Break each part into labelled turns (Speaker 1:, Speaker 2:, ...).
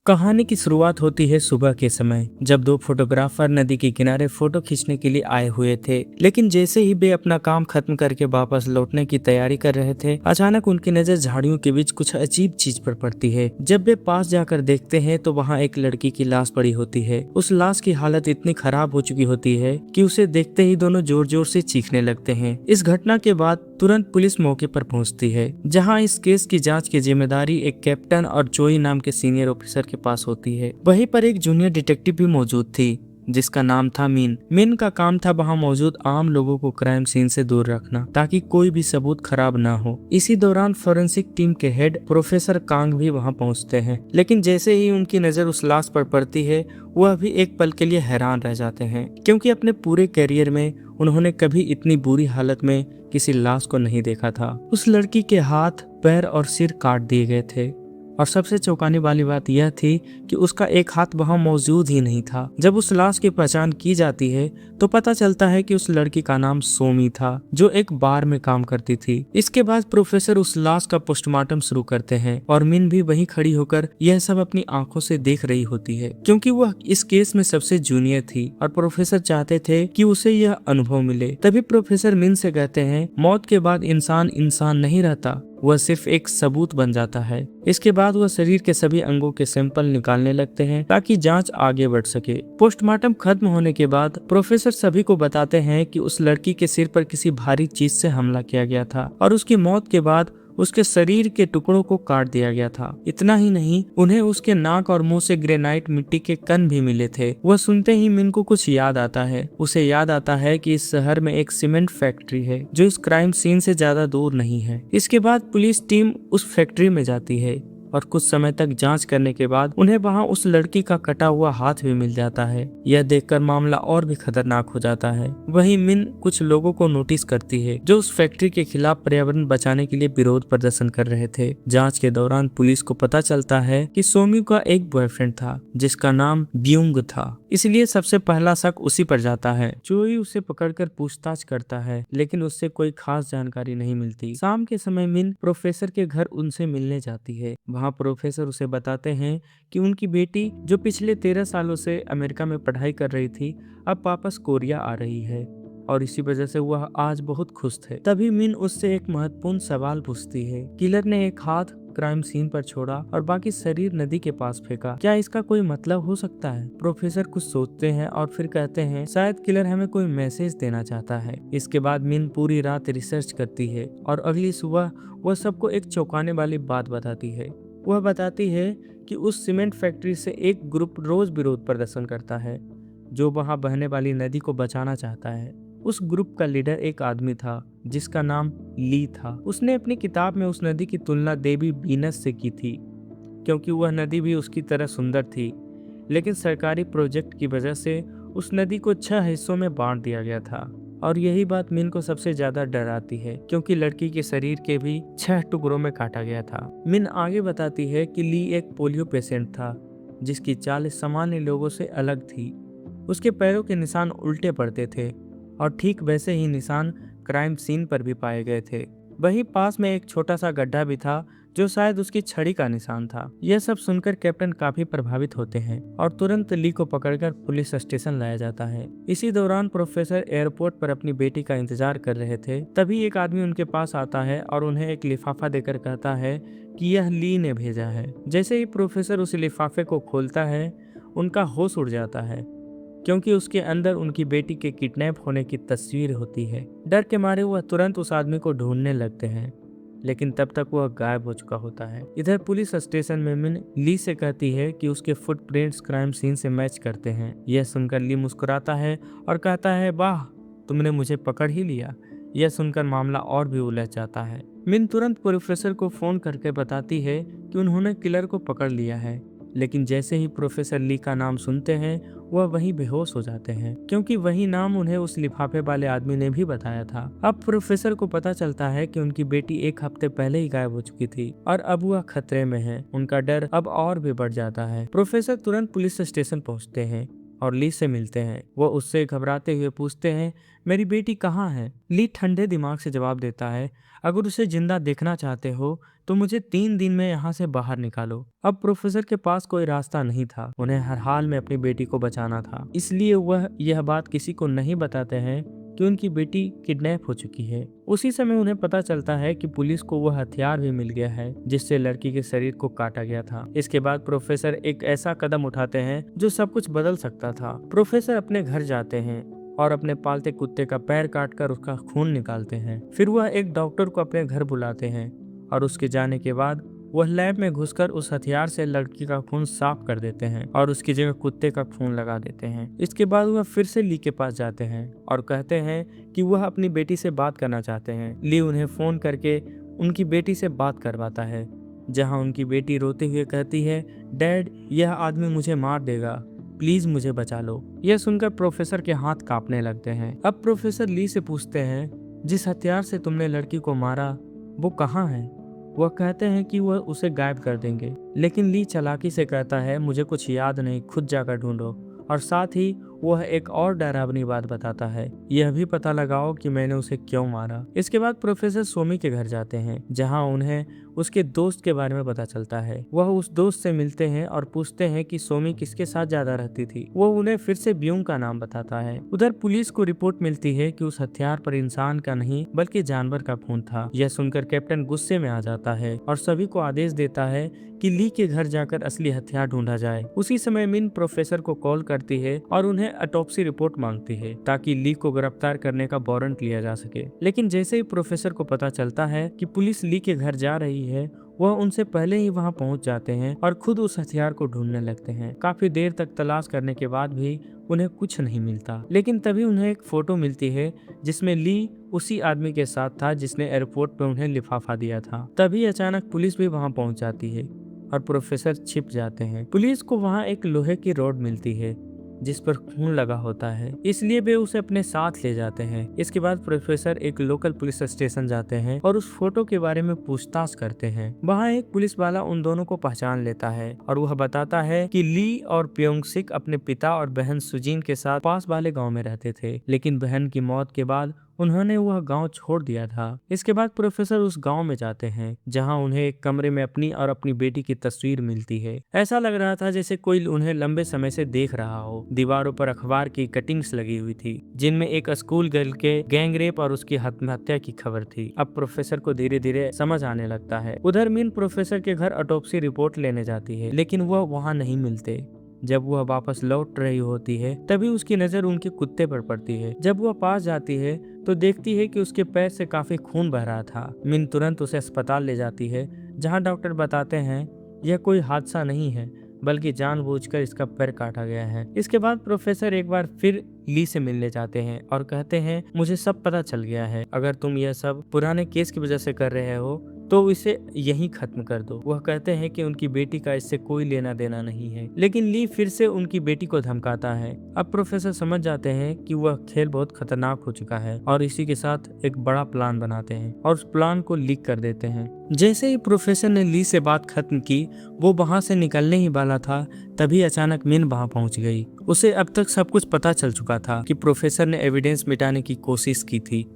Speaker 1: कहानी की शुरुआत होती है सुबह के समय, जब दो फोटोग्राफर नदी के किनारे फोटो खींचने के लिए आए हुए थे। लेकिन जैसे ही वे अपना काम खत्म करके वापस लौटने की तैयारी कर रहे थे, अचानक उनकी नजर झाड़ियों के बीच कुछ अजीब चीज पर पड़ती है। जब वे पास जाकर देखते हैं तो वहाँ एक लड़की की लाश पड़ी होती है। उस लाश की हालत इतनी खराब हो चुकी होती है कि उसे देखते ही दोनों जोर जोर से चीखने लगते हैं। इस घटना के बाद तुरंत पुलिस मौके पर पहुंचती है, जहां इस केस की जांच की जिम्मेदारी एक कैप्टन और जोई नाम के सीनियर ऑफिसर के पास होती है। वहीं पर एक जूनियर डिटेक्टिव भी मौजूद थी, जिसका नाम था मिन। मिन का काम था वहां मौजूद आम लोगों को क्राइम सीन से दूर रखना, ताकि कोई भी सबूत खराब ना हो। इसी दौरान फोरेंसिक टीम के हेड प्रोफेसर कांग भी वहां पहुंचते हैं, लेकिन जैसे ही उनकी नजर उस लाश पर पड़ती है, वह भी एक पल के लिए हैरान रह जाते हैं, क्योंकि अपने पूरे करियर में उन्होंने कभी इतनी बुरी हालत में किसी लाश को नहीं देखा था। उस लड़की के हाथ, पैर और सिर काट दिए गए थे, और सबसे चौंकाने वाली बात यह थी कि उसका एक हाथ वहां मौजूद ही नहीं था। जब उस लाश की पहचान की जाती है तो पता चलता है कि उस लड़की का नाम सोमी था, जो एक बार में काम करती थी। इसके बाद प्रोफेसर उस लाश का पोस्टमार्टम शुरू करते हैं, और मिन भी वहीं खड़ी होकर यह सब अपनी आंखों से देख रही होती है, क्योंकि वह इस केस में सबसे जूनियर थी और प्रोफेसर चाहते थे कि उसे यह अनुभव मिले। तभी प्रोफेसर मिन से कहते हैं, मौत के बाद इंसान इंसान नहीं रहता, वह सिर्फ एक सबूत बन जाता है। इसके बाद वह शरीर के सभी अंगों के सैंपल निकालने लगते हैं, ताकि जांच आगे बढ़ सके। पोस्टमार्टम खत्म होने के बाद प्रोफेसर सभी को बताते हैं कि उस लड़की के सिर पर किसी भारी चीज से हमला किया गया था, और उसकी मौत के बाद उसके शरीर के टुकड़ों को काट दिया गया था। इतना ही नहीं, उन्हें उसके नाक और मुंह से ग्रेनाइट मिट्टी के कण भी मिले थे। वह सुनते ही मिन को कुछ याद आता है। उसे याद आता है कि इस शहर में एक सीमेंट फैक्ट्री है, जो इस क्राइम सीन से ज्यादा दूर नहीं है। इसके बाद पुलिस टीम उस फैक्ट्री में जाती है, और कुछ समय तक जांच करने के बाद उन्हें वहां उस लड़की का कटा हुआ हाथ भी मिल जाता है। यह देखकर मामला और भी खतरनाक हो जाता है। वहीं मिन कुछ लोगों को नोटिस करती है, जो उस फैक्ट्री के खिलाफ पर्यावरण बचाने के लिए विरोध प्रदर्शन कर रहे थे। जांच के दौरान पुलिस को पता चलता है कि सोमी का एक बॉयफ्रेंड था, जिसका नाम ब्यूंग था, इसलिए सबसे पहला शक उसी पर जाता है। चोई उसे पकड़कर पूछताछ करता है, लेकिन उससे कोई खास जानकारी नहीं मिलती। शाम के समय मिन प्रोफेसर के घर उनसे मिलने जाती है। वहाँ प्रोफेसर उसे बताते हैं कि उनकी बेटी, जो पिछले 13 सालों से अमेरिका में पढ़ाई कर रही थी, अब वापस कोरिया आ रही है, और इसी वजह से वह आज बहुत खुश थे। तभी मिन उससे एक महत्वपूर्ण सवाल पूछती है, किलर ने एक हाथ क्राइम सीन पर छोड़ा और बाकी शरीर नदी के पास फेंका, क्या इसका कोई मतलब हो सकता है? प्रोफेसर कुछ सोचते हैं और फिर कहते हैं, शायद किलर हमें कोई मैसेज देना चाहता है। इसके बाद मिन पूरी रात रिसर्च करती है, और अगली सुबह वह सबको एक चौंकाने वाली बात बताती है। वह बताती है कि उस सीमेंट फैक्ट्री से एक ग्रुप रोज विरोध प्रदर्शन करता है, जो वहां बहने वाली नदी को बचाना चाहता है। उस ग्रुप का लीडर एक आदमी था, जिसका नाम ली था। उसने अपनी किताब में उस नदी की तुलना देवी वीनस से की थी, क्योंकि वह नदी भी उसकी तरह सुंदर थी। लेकिन सरकारी प्रोजेक्ट की वजह से उस नदी को 6 हिस्सों में बांट दिया गया था, और यही बात मिन को सबसे ज्यादा डराती है, क्योंकि लड़की के शरीर के भी 6 टुकड़ों में काटा गया था। मिन आगे बताती है कि ली एक पोलियो पेशेंट था, जिसकी चाल सामान्य लोगों से अलग थी। उसके पैरों के निशान उल्टे पड़ते थे, और ठीक वैसे ही निशान क्राइम सीन पर भी पाए गए थे। वहीं पास में एक छोटा सा गड्ढा भी था, जो शायद उसकी छड़ी का निशान था। यह सब सुनकर कैप्टन काफी प्रभावित होते हैं, और तुरंत ली को पकड़कर पुलिस स्टेशन लाया जाता है। इसी दौरान प्रोफेसर एयरपोर्ट पर अपनी बेटी का इंतजार कर रहे थे। तभी एक आदमी उनके पास आता है और उन्हें एक लिफाफा देकर कहता है कि यह ली ने भेजा है। जैसे ही प्रोफेसर उस लिफाफे को खोलता है, उनका होश उड़ जाता है, क्योंकि उसके अंदर उनकी बेटी के किडनैप होने की तस्वीर होती है। डर के मारे वह तुरंत उस आदमी को ढूंढने लगते हैं, लेकिन तब तक वह गायब हो चुका होता है। इधर पुलिस स्टेशन में मिन ली से कहती है कि उसके फुटप्रिंट्स क्राइम सीन से मैच करते हैं। यह सुनकर ली मुस्कुराता है और कहता है, वाह, तुमने मुझे पकड़ ही लिया। यह सुनकर मामला और भी उलझ जाता है। मिन तुरंत प्रोफेसर को फोन करके बताती है कि उन्होंने किलर को पकड़ लिया है, लेकिन जैसे ही प्रोफेसर ली का नाम सुनते हैं, वह वहीं बेहोश हो जाते हैं, क्योंकि वही नाम उन्हें उस लिफाफे वाले आदमी ने भी बताया था। अब प्रोफेसर को पता चलता है कि उनकी बेटी एक हफ्ते पहले ही गायब हो चुकी थी, और अब वह खतरे में है। उनका डर अब और भी बढ़ जाता है। प्रोफेसर तुरंत पुलिस स्टेशन पहुंचते हैं, और ली से मिलते हैं। वो उससे घबराते हुए पूछते हैं, मेरी बेटी कहाँ है? ली ठंडे दिमाग से जवाब देता है, अगर उसे जिंदा देखना चाहते हो तो मुझे 3 दिन में यहाँ से बाहर निकालो। अब प्रोफेसर के पास कोई रास्ता नहीं था, उन्हें हर हाल में अपनी बेटी को बचाना था, इसलिए वह यह बात किसी को नहीं बताते हैं कि उनकी बेटी किडनैप हो चुकी है। उसी समय उन्हें पता चलता है कि पुलिस को वह हथियार भी मिल गया है जिससे लड़की के शरीर को काटा गया था। इसके बाद प्रोफेसर एक ऐसा कदम उठाते हैं जो सब कुछ बदल सकता था। प्रोफेसर अपने घर जाते हैं और अपने पालते कुत्ते का पैर काटकर उसका खून निकालते हैं। फिर वह एक डॉक्टर को अपने घर बुलाते हैं और उसके जाने के बाद वह लैब में घुसकर उस हथियार से लड़की का खून साफ कर देते हैं और उसकी जगह कुत्ते का खून लगा देते हैं। इसके बाद वह फिर से ली के पास जाते हैं और कहते हैं कि वह अपनी बेटी से बात करना चाहते हैं। ली उन्हें फोन करके उनकी बेटी से बात करवाता है, जहां उनकी बेटी रोते हुए कहती है, डैड, यह आदमी मुझे मार देगा, प्लीज मुझे बचा लो। यह सुनकर प्रोफेसर के हाथ कांपने लगते हैं। अब प्रोफेसर ली से पूछते हैं, जिस हथियार से तुमने लड़की को मारा वो कहाँ है? वह कहते हैं कि वह उसे गायब कर देंगे, लेकिन ली चालाकी से कहता है, मुझे कुछ याद नहीं, खुद जाकर ढूंढो। और साथ ही वह एक और डरावनी बात बताता है, यह भी पता लगाओ कि मैंने उसे क्यों मारा। इसके बाद प्रोफेसर सोमी के घर जाते हैं, जहां उन्हें उसके दोस्त के बारे में पता चलता है। वह उस दोस्त से मिलते हैं और पूछते हैं कि सोमी किसके साथ ज्यादा रहती थी। वो उन्हें फिर से ब्यूंग का नाम बताता है। उधर पुलिस को रिपोर्ट मिलती है कि उस हथियार पर इंसान का नहीं बल्कि जानवर का खून था। यह सुनकर कैप्टन गुस्से में आ जाता है और सभी को आदेश देता है कि ली के घर जाकर असली हथियार ढूंढा जाए। उसी समय मिन प्रोफेसर को कॉल करती है और उन्हें ऑटोप्सी रिपोर्ट मांगती है ताकि ली को गिरफ्तार करने का वारंट लिया जा सके। लेकिन जैसे ही प्रोफेसर को पता चलता है कि पुलिस ली के घर जा रही है, वह उनसे पहले ही वहां पहुंच जाते हैं और खुद उस हथियार को ढूंढने लगते हैं। काफी देर तक तलाश करने के बाद भी उन्हें कुछ नहीं मिलता, लेकिन तभी उन्हें एक फोटो मिलती है जिसमें ली उसी आदमी के साथ था जिसने एयरपोर्ट पर उन्हें लिफाफा दिया था। तभी अचानक पुलिस भी वहां पहुंच जाती है और प्रोफेसर छिप जाते हैं। पुलिस को वहां एक लोहे की रॉड मिलती है जिस पर खून लगा होता है, इसलिए वे उसे अपने साथ ले जाते हैं। इसके बाद प्रोफेसर एक लोकल पुलिस स्टेशन जाते हैं और उस फोटो के बारे में पूछताछ करते हैं। वहाँ एक पुलिस वाला उन दोनों को पहचान लेता है और वह बताता है कि ली और प्योंग सिक अपने पिता और बहन सुजीन के साथ पास वाले गाँव में रहते थे, लेकिन बहन की मौत के बाद उन्होंने वह गांव छोड़ दिया था। इसके बाद प्रोफेसर उस गांव में जाते हैं जहां उन्हें एक कमरे में अपनी और अपनी बेटी की तस्वीर मिलती है। ऐसा लग रहा था जैसे कोई उन्हें लंबे समय से देख रहा हो। दीवारों पर अखबार की कटिंग्स लगी हुई थी जिनमें एक स्कूल गर्ल के गैंग रेप और उसकी आत्महत्या की खबर थी। अब प्रोफेसर को धीरे धीरे समझ आने लगता है। उधर मिन प्रोफेसर के घर ऑटोप्सी रिपोर्ट लेने जाती है, लेकिन वह वहाँ नहीं मिलते। जब वह वापस लौट रही होती है तभी उसकी नजर उनके कुत्ते पर पड़ती है। जब वह पास जाती है तो देखती है कि उसके पैर से काफी खून बह रहा था। मिन तुरंत उसे अस्पताल ले जाती है, जहां डॉक्टर बताते हैं यह कोई हादसा नहीं है बल्कि जानबूझकर इसका पैर काटा गया है। इसके बाद प्रोफेसर एक बार फिर ली से मिलने जाते हैं और कहते हैं, मुझे सब पता चल गया है, अगर तुम यह सब पुराने केस की वजह से कर रहे हो तो इसे यहीं खत्म कर दो। वह कहते हैं कि उनकी बेटी का इससे कोई लेना देना नहीं है, लेकिन ली फिर से उनकी बेटी को धमकाता है। अब प्रोफेसर समझ जाते हैं कि वह खेल बहुत खतरनाक हो चुका है और इसी के साथ एक बड़ा प्लान बनाते हैं और उस प्लान को लीक कर देते हैं। जैसे ही प्रोफेसर ने ली से बात खत्म की, वो वहां से निकलने ही वाला था, तभी अचानक मिन वहां पहुंच गई। उसे अब तक सब कुछ पता चल चुका था कि प्रोफेसर ने एविडेंस मिटाने की कोशिश की थी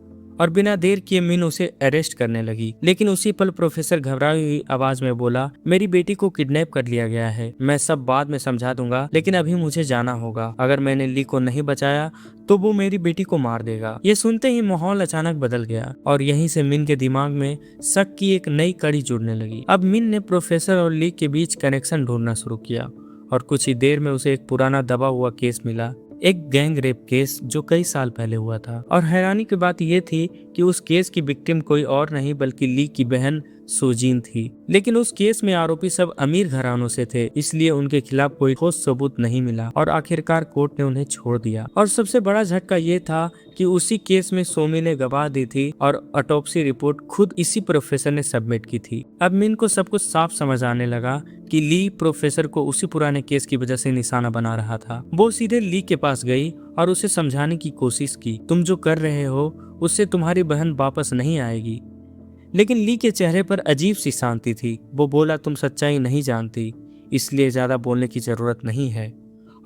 Speaker 1: और बिना देर किए मिन उसे अरेस्ट करने लगी। लेकिन उसी पल प्रोफेसर घबराई हुई आवाज में बोला, मेरी बेटी को किडनैप कर लिया गया है, मैं सब बाद में समझा दूंगा, लेकिन अभी मुझे जाना होगा। अगर मैंने ली को नहीं बचाया तो वो मेरी बेटी को मार देगा। ये सुनते ही माहौल अचानक बदल गया और यहीं से मिन के दिमाग में शक की एक नई कड़ी जुड़ने लगी। अब मिन ने प्रोफेसर और ली के बीच कनेक्शन ढूंढना शुरू किया और कुछ ही देर में उसे एक पुराना दबा हुआ केस मिला, एक गैंग रेप केस जो कई साल पहले हुआ था। और हैरानी की बात यह थी कि उस केस की विक्टिम कोई और नहीं बल्कि ली की बहन सुजीन थी। लेकिन उस केस में आरोपी सब अमीर घरानों से थे, इसलिए उनके खिलाफ कोई ठोस सबूत नहीं मिला और आखिरकार कोर्ट ने उन्हें छोड़ दिया। और सबसे बड़ा झटका ये था कि उसी केस में सोमी ने गवाह दी थी और ऑटोप्सी रिपोर्ट खुद इसी प्रोफेसर ने सबमिट की थी। अब मिन को सब कुछ साफ समझ आने लगा कि ली प्रोफेसर को उसी पुराने केस की वजह से निशाना बना रहा था। वो सीधे ली के पास गई और उसे समझाने की कोशिश की, तुम जो कर रहे हो उससे तुम्हारी बहन वापस नहीं आएगी। लेकिन ली के चेहरे पर अजीब सी शांति थी। वो बोला, तुम सच्चाई नहीं जानती, इसलिए ज्यादा बोलने की जरूरत नहीं है।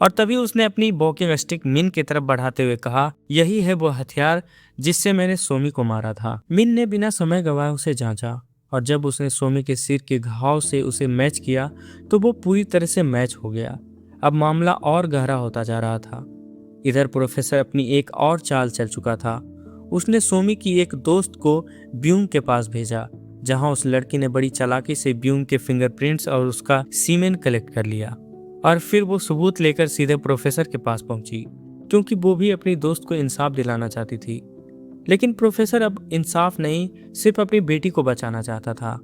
Speaker 1: और तभी उसने अपनी वॉकिंग स्टिक मिन की तरफ बढ़ाते हुए कहा, यही है वो हथियार जिससे मैंने सोमी को मारा था। मिन ने बिना समय गवाए उसे जांचा और जब उसने सोमी के सिर के घाव से उसे मैच किया तो वो पूरी तरह से मैच हो गया। अब मामला और गहरा होता जा रहा था। इधर प्रोफेसर अपनी एक और चाल चल चुका था। उसने सोमी की एक दोस्त को ब्यूंग के पास भेजा, जहां उस लड़की ने बड़ी चालाकी से ब्यूंग के फिंगरप्रिंट्स और उसका सीमेन कलेक्ट कर लिया और फिर वो सबूत लेकर सीधे प्रोफेसर के पास पहुंची, क्योंकि वो भी अपनी दोस्त को इंसाफ दिलाना चाहती थी। लेकिन प्रोफेसर अब इंसाफ नहीं, सिर्फ अपनी बेटी को बचाना चाहता था।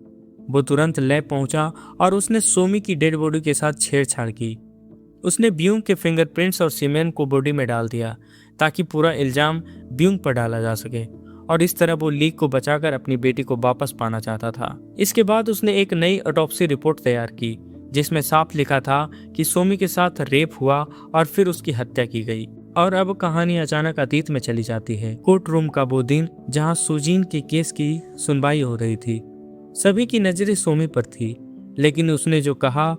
Speaker 1: वो तुरंत लैब पहुंचा और उसने सोमी की डेड बॉडी के साथ छेड़छाड़ की। उसने ब्यूंग के फिंगरप्रिंट्स और सीमेन को बॉडी में डाल दिया ताकि पूरा इल्जाम ब्यूंग पर डाला जा सके और इस तरह वो लीक को बचाकर अपनी बेटी को वापस पाना चाहता था। इसके बाद उसने एक नई ऑटोप्सी रिपोर्ट तैयार की जिसमें साफ लिखा था कि सोमी के साथ रेप हुआ और फिर उसकी हत्या की गई। और अब कहानी अचानक अतीत में चली जाती है। कोर्ट रूम का वो दिन जहां सुजीन के केस की सुनवाई हो रही थी। सभी की नजरें सोमी पर थी, लेकिन उसने जो कहा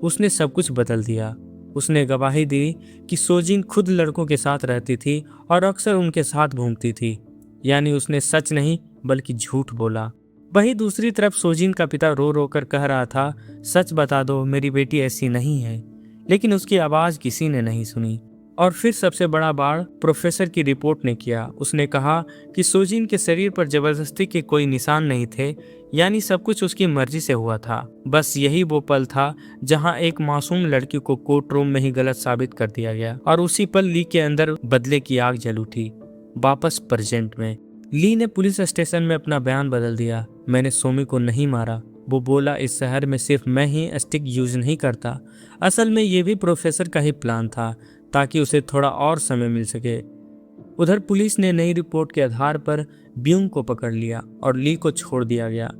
Speaker 1: उसने सब कुछ बदल दिया। उसने गवाही दी कि सोजिन खुद लड़कों के साथ रहती थी और अक्सर उनके साथ घूमती थी, यानी उसने सच नहीं बल्कि झूठ बोला। वहीं दूसरी तरफ सोजिन का पिता रो रो कर कह रहा था, सच बता दो, मेरी बेटी ऐसी नहीं है। लेकिन उसकी आवाज किसी ने नहीं सुनी। और फिर सबसे बड़ा बाढ़ प्रोफेसर की रिपोर्ट ने किया। उसने कहा कि सोजिन के शरीर पर जबरदस्ती के कोई निशान नहीं थे, यानी सब कुछ उसकी मर्जी से हुआ था। बस यही वो पल था जहां एक मासूम लड़की को कोर्ट रूम में ही गलत साबित कर दिया गया और उसी पल ली के अंदर बदले की आग जल उठी। वापस प्रेजेंट में ली ने पुलिस स्टेशन में अपना बयान बदल दिया। मैंने सोमी को नहीं मारा, वो बोला। इस शहर में सिर्फ मैं ही स्टिक यूज नहीं करता। असल में ये भी प्रोफेसर का ही प्लान था ताकि उसे थोड़ा और समय मिल सके। उधर पुलिस ने नई रिपोर्ट के आधार पर ब्यूंग को पकड़ लिया और ली को छोड़ दिया गया।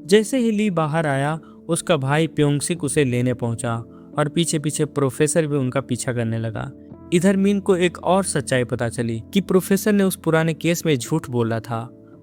Speaker 1: जैसे ही ली बाहर आया, उसका भाई प्योंगसिक उसे लेने पहुंचा और पीछे पीछे प्रोफेसर भी उनका पीछा करने लगा। इधर मिन को एक और सच्चाई पता चली कि प्रोफेसर ने उस पुराने केस में झूठ बोला था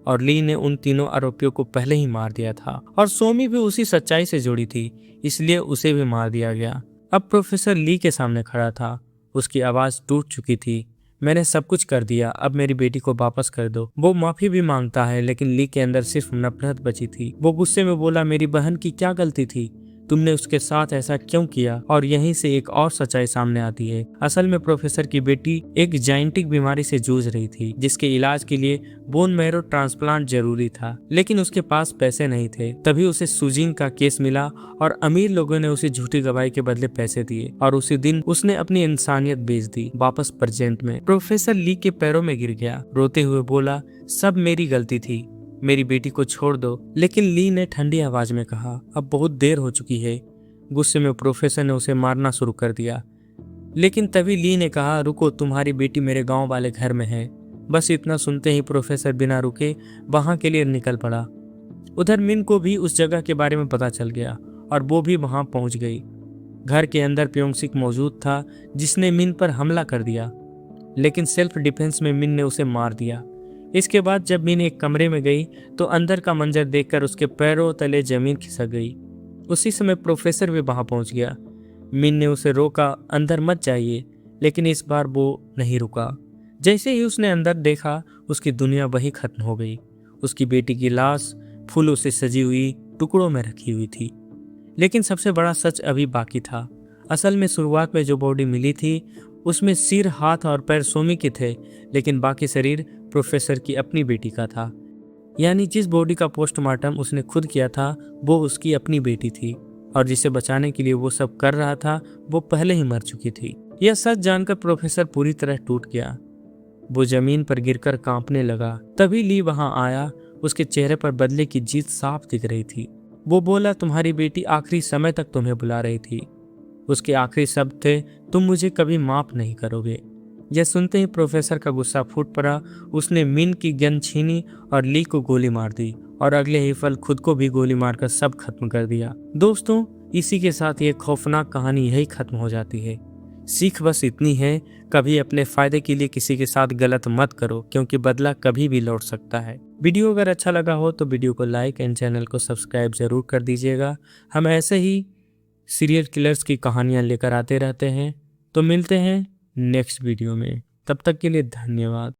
Speaker 1: और ली ने उन तीनों आरोपियों को पहले ही मार दिया था और सोमी भी उसी सच्चाई से जुड़ी थी, इसलिए उसे भी मार दिया गया। अब प्रोफेसर ली के सामने खड़ा था। उसकी आवाज टूट चुकी थी। मैंने सब कुछ कर दिया, अब मेरी बेटी को वापस कर दो। वो माफी भी मांगता है, लेकिन ली के अंदर सिर्फ नफरत बची थी। वो गुस्से में बोला, मेरी बहन की क्या गलती थी? तुमने उसके साथ ऐसा क्यों किया? और यहीं से एक और सच्चाई सामने आती है। असल में प्रोफेसर की बेटी एक जाइंटिक बीमारी से जूझ रही थी, जिसके इलाज के लिए बोन मैरो ट्रांसप्लांट जरूरी था, लेकिन उसके पास पैसे नहीं थे। तभी उसे सुजीन का केस मिला और अमीर लोगों ने उसे झूठी गवाही के बदले पैसे दिए और उसी दिन उसने अपनी इंसानियत बेच दी। वापस प्रेजेंट में प्रोफेसर ली के पैरों में गिर गया, रोते हुए बोला, सब मेरी गलती थी, मेरी बेटी को छोड़ दो। लेकिन ली ने ठंडी आवाज में कहा, अब बहुत देर हो चुकी है। गुस्से में प्रोफेसर ने उसे मारना शुरू कर दिया, लेकिन तभी ली ने कहा, रुको, तुम्हारी बेटी मेरे गांव वाले घर में है। बस इतना सुनते ही प्रोफेसर बिना रुके वहां के लिए निकल पड़ा। उधर मिन को भी उस जगह के बारे में पता चल गया और वो भी वहां पहुंच गई। घर के अंदर प्योंगसिक मौजूद था, जिसने मिन पर हमला कर दिया, लेकिन सेल्फ डिफेंस में मिन ने उसे मार दिया। इसके बाद जब मिन एक कमरे में गई तो अंदर का मंजर देखकर उसके पैरों तले जमीन खिसक गई। उसी समय प्रोफेसर भी वहां पहुंच गया। मिन ने उसे रोका, अंदर मत जाइए, लेकिन इस बार वो नहीं रुका। जैसे ही उसने अंदर देखा, उसकी दुनिया वही खत्म हो गई। उसकी बेटी की लाश फूलों से सजी हुई टुकड़ों में रखी हुई थी। लेकिन सबसे बड़ा सच अभी बाकी था। असल में शुरुआत में जो बॉडी मिली थी उसमें सिर, हाथ और पैर सोमी के थे, लेकिन बाकी शरीर प्रोफेसर की अपनी बेटी का था। यानी जिस बॉडी का पोस्टमार्टम उसने खुद किया था वो उसकी अपनी बेटी थी और जिसे बचाने के लिए वो सब कर रहा था वो पहले ही मर चुकी थी। यह सच जानकर प्रोफेसर पूरी तरह टूट गया। वो जमीन पर गिरकर कांपने लगा। तभी ली वहां आया। उसके चेहरे पर बदले की जीत साफ दिख रही थी। वो बोला, तुम्हारी बेटी आखिरी समय तक तुम्हें बुला रही थी। उसके आखिरी शब्द थे, तुम मुझे कभी माफ नहीं करोगे। यह सुनते ही प्रोफेसर का गुस्सा फूट पड़ा। उसने मिन की गन छीनी और ली को गोली मार दी और अगले ही पल खुद को भी गोली मारकर सब खत्म कर दिया। दोस्तों, इसी के साथ ये खौफनाक कहानी यही खत्म हो जाती है। सीख बस इतनी है, कभी अपने फायदे के लिए किसी के साथ गलत मत करो, क्योंकि बदला कभी भी लौट सकता है। वीडियो अगर अच्छा लगा हो तो वीडियो को लाइक एंड चैनल को सब्सक्राइब जरूर कर दीजिएगा। हम ऐसे ही सीरियल किलर्स की कहानियां लेकर आते रहते हैं। तो मिलते हैं नेक्स्ट वीडियो में, तब तक के लिए धन्यवाद।